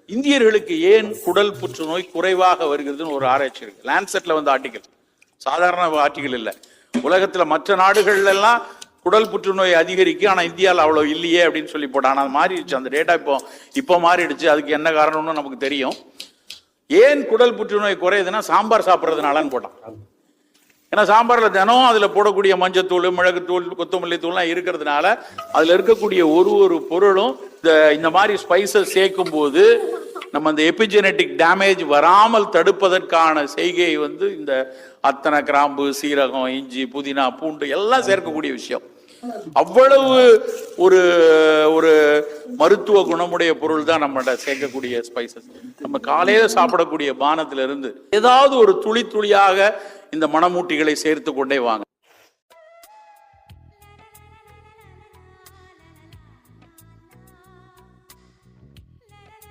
இந்தியர்களுக்கு ஏன் குடல் புற்றுநோய் குறைவாக வருகிறதுன்னு ஒரு ஆராய்ச்சி இருக்கு. லான்செட்ல வந்து ஆர்டிகல், சாதாரண ஆர்டிகல் இல்லை. உலகத்துல மற்ற நாடுகள்ல எல்லாம் குடல் புற்றுநோய் அதிகரிக்கு, ஆனா இந்தியாவில் அவ்வளவு இல்லையே அப்படின்னு சொல்லி போட்டான். அது மாறிடுச்சு, அந்த டேட்டா இப்போ மாறிடுச்சு. அதுக்கு என்ன காரணம்னு நமக்கு தெரியும். ஏன் குடல் புற்றுநோய் குறையுதுன்னா சாம்பார் சாப்பிட்றதுனாலன்னு போட்டான். ஏன்னா சாம்பார்ல தினம் அதுல போடக்கூடிய மஞ்சத்தூள், மிளகுத்தூள், கொத்தமல்லி தூள்லாம் இருக்கிறதுனால அதுல இருக்கக்கூடிய ஒரு பொருளும் இந்த மாதிரி ஸ்பைசஸ் சேர்க்கும் போது நம்ம அந்த எபிஜெனட்டிக் டேமேஜ் வராமல் தடுப்பதற்கான செய்கையை வந்து இந்த அத்தனை, கிராம்பு, சீரகம், இஞ்சி, புதினா, பூண்டு எல்லாம் சேர்க்கக்கூடிய விஷயம். அவ்வளவு ஒரு மருத்துவ குணமுடைய பொருள் தான் நம்ம சேர்க்கக்கூடிய ஸ்பைசஸ். நம்ம காலையில சாப்பிடக்கூடிய பானத்திலிருந்து ஏதாவது ஒரு துளி துளியாக இந்த மணமூட்டிகளை சேர்த்து கொண்டே வாங்க.